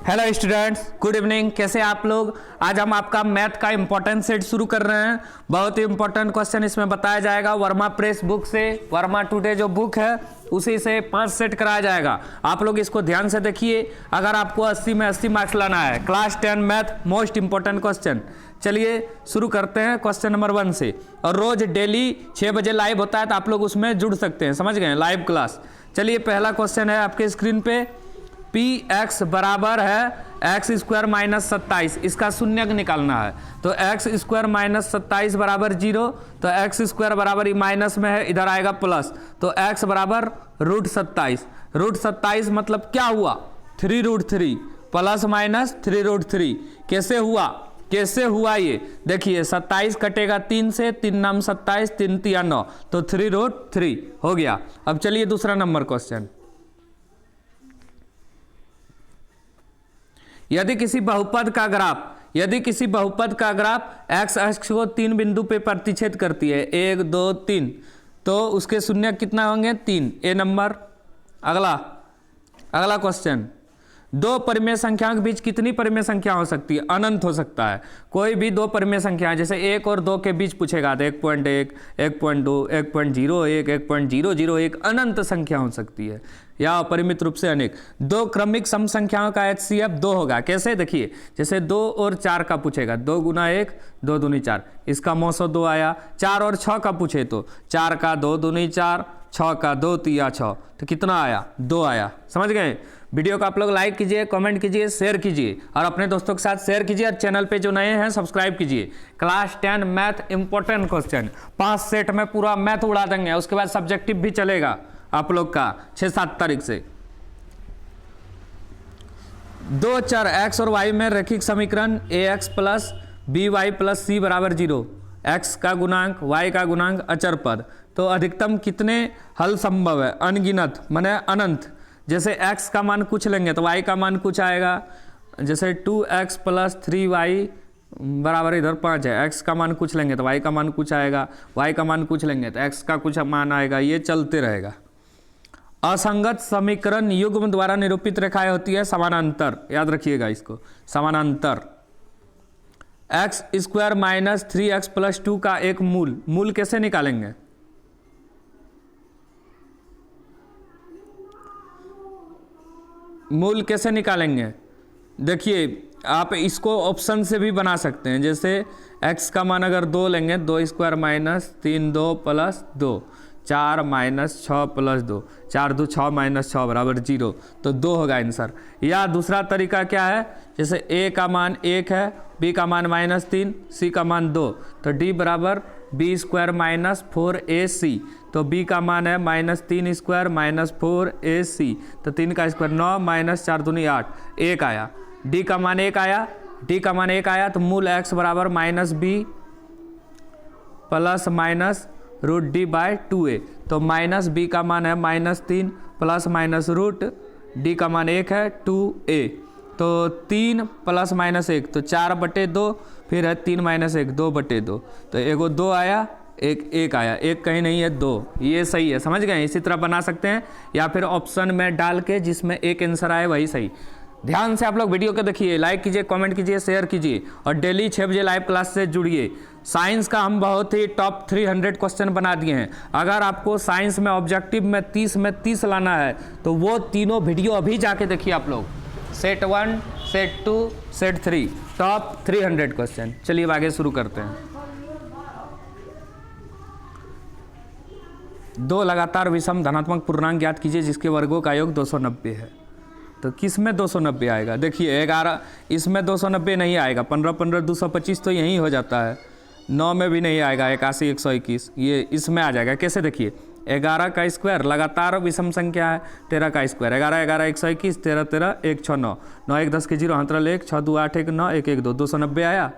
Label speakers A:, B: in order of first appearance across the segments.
A: Hello students, good evening. कैसे हैं आप लोग। आज हम आपका मैथ का इंपॉर्टेंट सेट शुरू कर रहे हैं। बहुत ही इंपॉर्टेंट क्वेश्चन इसमें बताया जाएगा। वर्मा प्रेस बुक से, वर्मा टुडे जो बुक है उसी से 5 सेट कराया जाएगा। आप लोग इसको ध्यान से देखिए। अगर आपको 80 में 80 मार्क्स लाना है, class 10 math most important question. चलिए शुरू करते हैं क्वेश्चन नंबर 1 से। और रोज डेली 6 बजे लाइव होता है, तो आप लोग उसमें जुड़ सकते हैं। समझ गए, लाइव क्लास। चलिए पहला क्वेश्चन है आपके स्क्रीन पे। पी एक्स बराबर है एक्स स्क्वायर माइनस 27, इसका शून्यक निकालना है। तो एक्स स्क्वायर माइनस 27 बराबर 0, तो एक्स स्क्वायर बराबर माइनस में है, इधर आएगा प्लस, तो एक्स बराबर √27। √27 मतलब क्या हुआ, 3√3 प्लस माइनस 3√3। कैसे हुआ ये देखिए, 27 कटेगा 3 से, 3 नाम 27, 3 3 9, तो 3√3 हो गया। अब चलिए दूसरा नंबर क्वेश्चन। यदि किसी बहुपद का ग्राफ एक्स अक्ष को 3 बिंदु पे प्रतिच्छेद करती है, 1 2 3, तो उसके शून्य कितना होंगे, 3। ए नंबर। अगला क्वेश्चन। दो परिमेय संख्याओं के बीच कितनी परिमेय संख्या हो सकती है, अनंत हो सकता है। कोई भी दो परिमेय संख्या, जैसे 1 और 2 के बीच पूछेगा तो 1.1, 1.2, 1.01, 1.001 अनंत संख्या हो सकती है, या अपरिमित रूप से अनेक। दो क्रमिक सम संख्याओं का HCF 2 होगा। कैसे देखिए, जैसे 2 और 4 का पूछेगा, 2 गुना 1, 2 दूनी 4, इसका मौसो 2 आया। 4 और 6 का पूछे तो 4 का 2 दूनी 4, 6 का 2 तिया 6, तो कितना आया, 2 आया। समझ गए। वीडियो को आप लोग लाइक कीजिए, कमेंट कीजिए, शेयर कीजिए, और अपने दोस्तों के साथ शेयर कीजिए। और चैनल पे जो नए हैं सब्सक्राइब कीजिए। Class 10 math important question, 5 set में पूरा मैथ उड़ा देंगे। उसके बाद सब्जेक्टिव भी चलेगा आप लोग का 6-7 तारीख से। दो चर x और y में रैखिक समीकरण ax plus by plus c बराबर 0, x का गुणांक y का गुणांक अचर पद, तो अधिकतम कितने हल संभव है, अनगिनत माने अनंत। जैसे x का मान कुछ लेंगे तो y का मान कुछ आएगा। जैसे 2x प्लस 3y बराबर इधर 5 है, x का मान कुछ लेंगे तो y का मान कुछ आएगा, y का मान कुछ लेंगे तो x का कुछ मान आएगा। ये चलते रहेगा। असंगत समीकरण युग्म द्वारा निरूपित रेखाएं होती है समानांतर, याद रखिएगा इसको, समानांतर। X square minus 3x plus 2 का एक मूल कैसे निकालेंगे, मूल कैसे निकालेंगे। देखिए आप इसको ऑप्शन से भी बना सकते हैं। जैसे x का मान अगर 2 लेंगे, 2 square minus 3 2 plus 2, 4 minus 6 plus 2, 4 2 6 minus 6 बराबर 0, तो 2 होगा आंसर। या दूसरा तरीका क्या है, जैसे a का मान 1 है, b का मान -3, c का मान 2, तो d बराबर b स्क्वायर माइनस 4ac, तो b का मान है -3 स्क्वायर माइनस 4ac, तो 3 का स्क्वायर 9 माइनस 4 दूनी 8, 1 आया। d का मान 1 आया, तो मूल x बराबर -b प्लस माइनस √d/2a, तो माइनस b का मान है -3 प्लस माइनस √d का मान 1 है 2a, तो 3 प्लस माइनस 1, तो 4/2, फिर है 3 माइनस 1 2/2, तो एगो 2 आया, एक 1 आया, 1 कहीं नहीं है 2, ये सही है। समझ गए। इसी तरह बना सकते हैं, या फिर ऑप्शन में डाल के जिसमें एक आंसर आए वही सही। ध्यान से आप लोग वीडियो को देखिए, लाइक कीजिए, कमेंट कीजिए, शेयर कीजिए, और डेली 6 बजे लाइव क्लास से जुड़िए। साइंस का हम बहुत ही टॉप 300 क्वेश्चन बना दिए हैं। अगर आपको साइंस में ऑब्जेक्टिव में 30 में 30 लाना है, तो वो तीनों वीडियो अभी जाके देखिए आप लोग। Set 1, set 2, set 3, top 300 question. चलिए अब आगे शुरू करते हैं। 2 लगातार विषम धनात्मक पूर्णांक ज्ञात कीजिए जिसके वर्गों का योग 290 है। तो किस में 290 आएगा, देखिए 11 इसमें 290 नहीं आएगा, 15 15 225 तो यहीं हो जाता है। 9 में भी नहीं आएगा, 81 121 ये इसमें आ जाएगा। कैसे देखिए, 11 का स्क्वायर लगातार विषम संख्या है, 13 का स्क्वायर 11 11 121, 13 13 1 6 9 9 1 10 के 0 अंतराल 1 6 2 8 1 9 1 1 2 290 आया।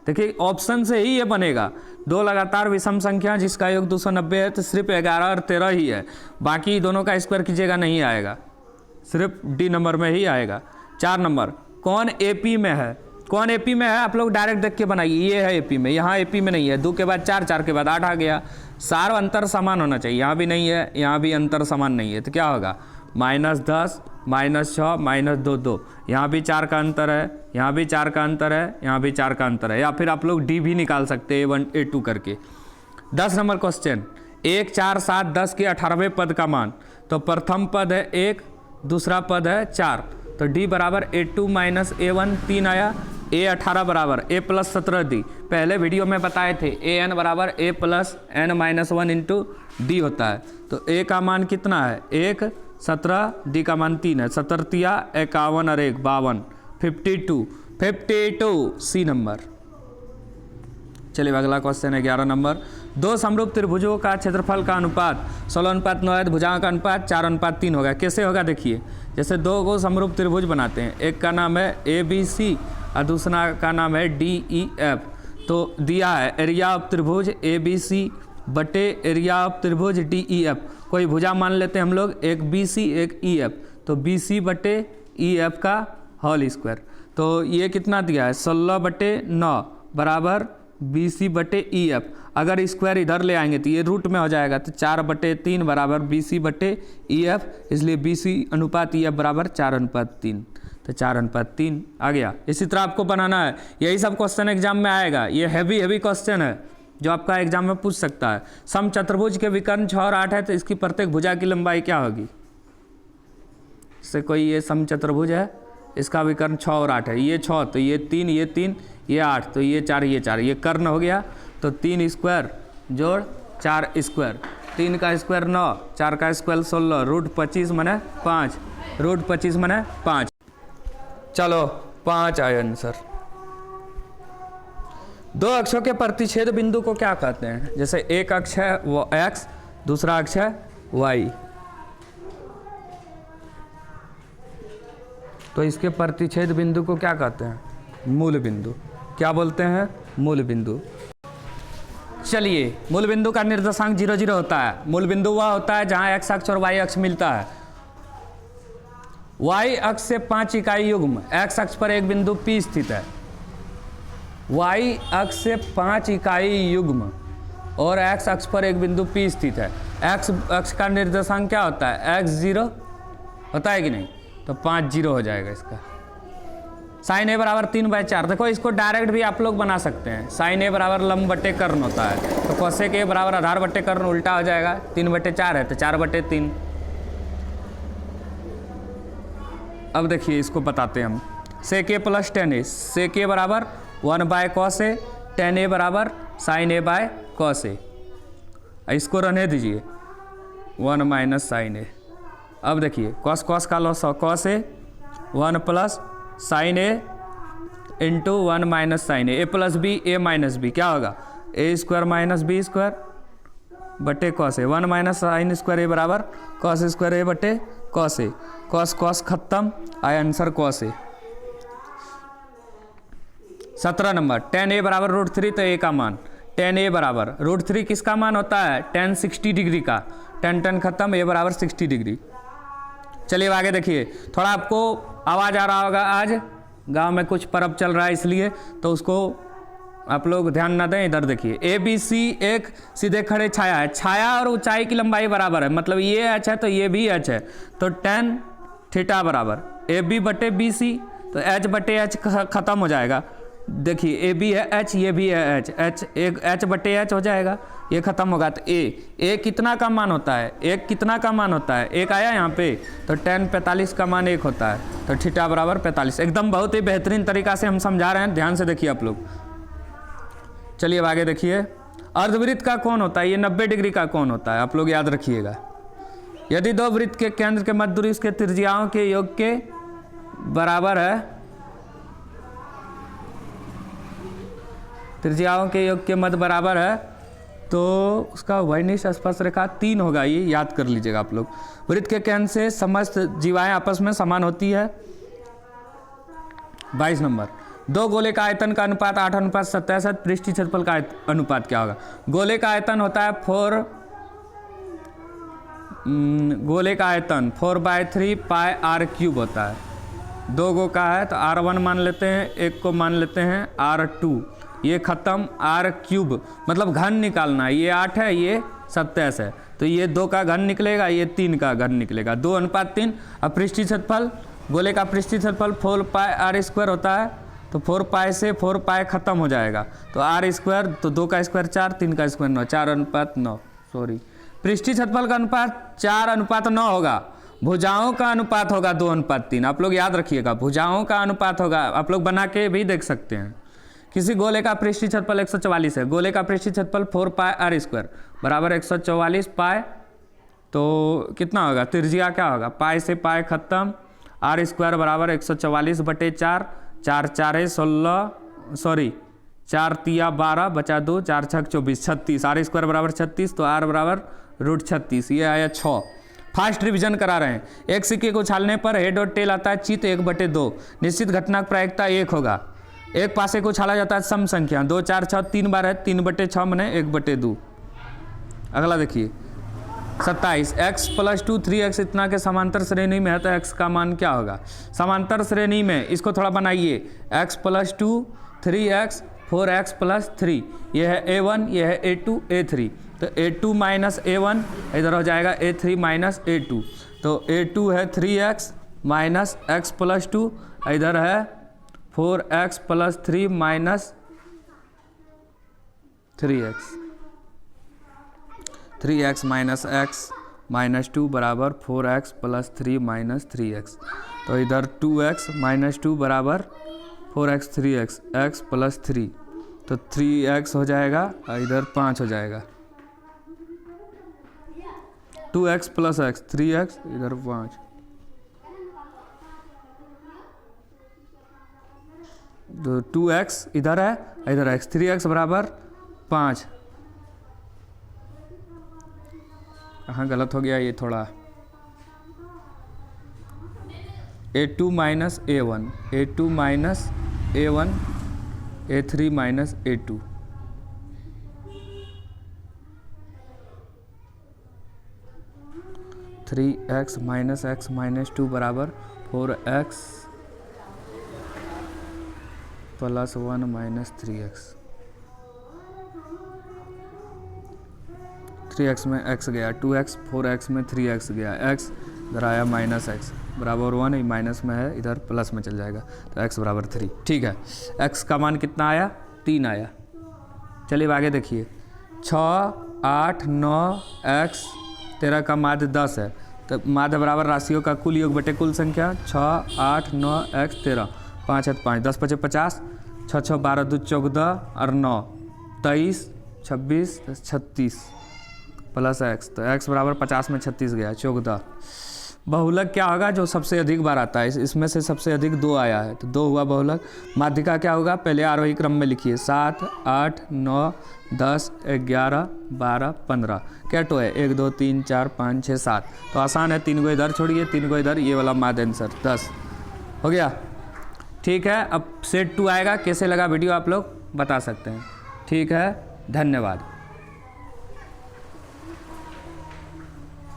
A: देखिए ऑप्शन से ही ये बनेगा। 2 लगातार विषम संख्या जिसका योग 290 है, तो सिर्फ 11 और 13 ही है, बाकी दोनों का स्क्वायर कीजिएगा नहीं आएगा, सिर्फ डी नंबर में ही आएगा। 4 नंबर, कौन एपी में है, कौन एपी में है, आप लोग डायरेक्ट देख के बनाइए। ये है एपी में, यहाँ एपी में नहीं है। 2 के बाद 4, 4 के बाद 8 आ गया। सारा अंतर समान होना चाहिए, यहाँ भी नहीं है, यहाँ भी अंतर समान नहीं है, तो क्या होगा -10 -6 -2 2। यहाँ भी 4 का अंतर है, यहाँ भी 4 का अंतर है, यहाँ भी 4 का अंतर है, या फिर आप लोग डी भी निकाल सकते हैं A1 A2 करके। 10 नंबर क्वेश्चन, 1 4 7 10 के 18वें पद का मान। तो प्रथम पद है 1, दूसरा पद है 4, तो डी बराबर A2 माइनस A1 3 आया। A18 बराबर A प्लस 17 डी, पहले वीडियो में बताए थे AN बराबर A plus N minus 1 into D होता है। तो A का मान कितना है 1, 17, डी का मान 3 है, 17 तिया 51 और 1 52, 52 सी नंबर। चलिए अगला क्वेश्चन है 11 नंबर, दो समरूप त्रिभुजों का क्षेत्रफल का अनुपात 16:9 है, भुजाओं का अनुपात 4:3 होगा। कैसे होगा देखिए, जैसे दो को समरूप त्रिभुज बनाते हैं, एक का नाम है ABC और दूसरा का नाम है DEF। तो दिया है एरिया ऑफ त्रिभुज ABC बटे एरिया ऑफ त्रिभुज DEF। कोई भुजा मान लेते हैं हम लोग, एक BC एक EF, तो BC बटे EF का होल स्क्वायर। तो ये कितना दिया है 16/9 बराबर BC बटे EF। अगर स्क्वायर इधर ले आएंगे तो ये रूट में हो जाएगा, तो 4/3 बराबर BC बटे EF, इसलिए BC अनुपात EF बराबर 4:3, तो 4:3 आ गया। इसी तरह आपको बनाना है, यही सब क्वेश्चन एग्जाम में आएगा। ये हैवी क्वेश्चन है जो आपका एग्जाम में पूछ सकता है। समचतुर्भुज के विकर्ण 6 और 8 है, तो इसकी प्रत्येक भुजा की लंबाई क्या होगी। इससे कोई ये समचतुर्भुज है, इसका विकर्ण 6 और 8 है, ये 6 तो ये 3, ये 3, ये 8 तो ये 4, ये 4, ये कर्ण हो गया। तो 3 स्क्वायर जोड़ 4 स्क्वायर, 3 का स्क्वायर 9, 4 का स्क्वायर 16, रूट 25 मने 5, रूट 25 मने 5। चलो 5 आया आंसर। दो अक्षों के प्रतिच्छेद बिंदु को क्या कहते हैं। जैसे एक अक्ष है वो x, दूसरा अक्ष है y, तो इसके प्रतिच्छेद बिंदु को क्या कहते हैं, मूल बिंदु। क्या बोलते हैं, मूल बिंदु। चलिए, मूल बिंदु का निर्देशांक 0 0 होता है। मूल बिंदु वह होता है जहां x अक्ष और y अक्ष मिलता है। y अक्ष से 5 इकाई युग्म x अक्ष पर एक बिंदु P स्थित है। y अक्ष से 5 इकाई युग्म और x अक्ष पर एक बिंदु P स्थित है। x अक्ष का निर्देशांक क्या होता है, x 0 होता है कि नहीं, तो 5 0 हो जाएगा इसका। साइन A बराबर 3/4। देखो इसको डायरेक्ट भी आप लोग बना सकते हैं। साइन A बराबर लंब बटे कर्ण होता है, तो कोसेक A बराबर आधार बटे कर्ण उल्टा हो जाएगा, 3/4 है तो 4/3। अब देखिए इसको बताते हैं हम। Sec A plus tan A, sec A बराबर 1/cos A, tan A बराबर sine A by cos A। इसको रहने दीजिए 1 माइनस साइन A। अब देखिए cos cos का लॉस cos A, 1 plus sine A into 1 minus sine A, A plus B A minus B, क्या होगा A square minus B square बटे cos A। 1 minus sine square A बराबर cos square A बटे cos A। cos cos खत्म, आया answer cos A। 17 number, tan A बराबर √3, तो A का मान tan A बराबर √3 किसका मान होता है, tan 60 डिग्री का। tan खत्म, A बराबर 60 डिग्री। चलिए आगे देखिए, थोड़ा आपको आवाज़ आ रहा होगा, आज गांव में कुछ पर्व चल रहा है इसलिए, तो उसको आप लोग ध्यान ना दें। इधर देखिए ABC एक सीधे खड़े छाया है, छाया और ऊंचाई की लंबाई बराबर है, मतलब ये h है तो ये भी h है, तो tan थीटा बराबर AB बटे BC, तो h बटे h खत्म हो जाएगा। देखिए AB है h, ये भी है h, एक h बटे h हो जाएगा, ये खत्म होगा। तो A कितना का मान होता है, एक कितना का मान होता है, एक आया यहाँ पे, तो tan 45 का मान 1 होता है, तो थीटा बराबर 45। एकदम बहुत ही बेहतरीन तरीका से हम समझा रहे हैं, ध्यान से देखिए आप लोग। चलिए अब आगे देखिए, अर्धवृत्त का कोण होता है, ये 90 डिग्री का कोण होता है, आप लोग याद रखिएगा। यदि दो वृत्त के केंद्र के मध्य दूरी उसके त्रिज्याओं के योग के बराबर है, त्रिज्याओं के योग के मध्य बराबर है, तो उसका वैनिष्ठ स्पर्श रेखा 3 होगा, ये याद कर लीजिएगा आप लोग। वृत्त के केंद्र से समस्त जीवाएं आपस में समान होती है। 22 नंबर, दो गोले का आयतन का अनुपात 8:27 है, पृष्ठीय क्षेत्रफल का अनुपात क्या होगा। गोले का आयतन होता है 4/3 पाई r³ होता है। 2 गो का है तो r1 मान लेते हैं, एक को मान लेते हैं r2, ये खत्म, आर क्यूब मतलब घन निकालना है, ये 8 है, ये 27 है, तो ये 2 का घन निकलेगा, ये 3 का घन निकलेगा, 2:3। अब पृष्ठीय क्षेत्रफल, गोले का पृष्ठीय क्षेत्रफल 4 पाई आर स्क्वायर होता है, तो 4 पाई से 4 पाई खत्म हो जाएगा, तो आर स्क्वायर, तो 2 का स्क्वायर 4, 3 का स्क्वायर 9, 4:9, सॉरी पृष्ठीय क्षेत्रफल का अनुपात 4:9 होगा, भुजाओं का अनुपात होगा 2:3। आप लोग याद रखिएगा, भुजाओं का अनुपात होगा, आप लोग बना के भी देख सकते हैं। किसी गोले का पृष्ठीय क्षेत्रफल 144 है, गोले का पृष्ठीय क्षेत्रफल 4 पाई आर स्क्वायर बराबर 144 पाई, तो कितना होगा, त्रिज्या क्या होगा, पाई से पाई खत्म, आर स्क्वायर बराबर 144/4, 4 4 16, सॉरी 4 तिया 12 बचा 2, 4 6 24, 36, आर स्क्वायर बराबर 36, तो आर बराबर √36, ये आया 6। फास्ट रिवीजन करा रहे हैं। एक सिक्के को उछालने पर हेड और टेल आता है चित 1/2, निश्चित घटना की प्रायिकता 1 होगा। एक पासे को उछाला जाता है सम संख्या, 2 4 6 3 बार है, 3/6 मने 1/2। अगला देखिए 27, x + 2 3x इतना के समांतर श्रेणी में है, तो x का मान क्या होगा। समांतर श्रेणी में इसको थोड़ा बनाइए, x + 2 3x 4x + 3, ये है a1, ये है a2 a3, तो a2 - a1 इधर हो जाएगा a3 - a2, तो a2 है 3x - x + 2, इधर है 4x + 3 - 3x, 3x - x - 2 बराबर 4x + 3 - 3x, तो इधर 2x - 2 बराबर 4x 3x, x + 3, तो 3x हो जाएगा और इधर 5 हो जाएगा, 2x + x 3x, इधर 5, तो 2x इधर है, इधर x, 3x बराबर 5। कहाँ गलत हो गया ये थोड़ा, a2 - a1, a2 - a1, a3 - a2, (3x - x - 2 बराबर 4x + 1 - 3x, 3x में x गया, 2x 4x में 3x गया, x इधर आया -x बराबर 1, ये माइनस में है, इधर प्लस में चल जाएगा, तो x बराबर 3। ठीक है, x का मान कितना आया, 3 आया। चलिए आगे देखिए, 6 8 9 x 13 का माध्य 10 है, तो माध्य बराबर राशियों का कुल योग बटे कुल संख्या, 6 8 9 x 13, 5 है 5, 10 × 5 = 50, 6 6 12 2 14 और 9 23 26 36 प्लस x, तो x बराबर 50 में 36 गया, 14। बहुलक क्या होगा, जो सबसे अधिक बार आता है, इसमें से सबसे अधिक 2 आया है, तो 2 हुआ बहुलक। माध्यिका क्या होगा, पहले आरोही क्रम में लिखिए, 7 8 9 10 11 12 15, क्या टो है, 1 2 3 4 5 6 7, तो आसान है, 3 को इधर छोड़िए, 3 को इधर, ये वाला माध्य आंसर 10 हो गया। ठीक है, अब सेट 2 आएगा, कैसे लगा वीडियो आप लोग बता सकते हैं। ठीक है, धन्यवाद।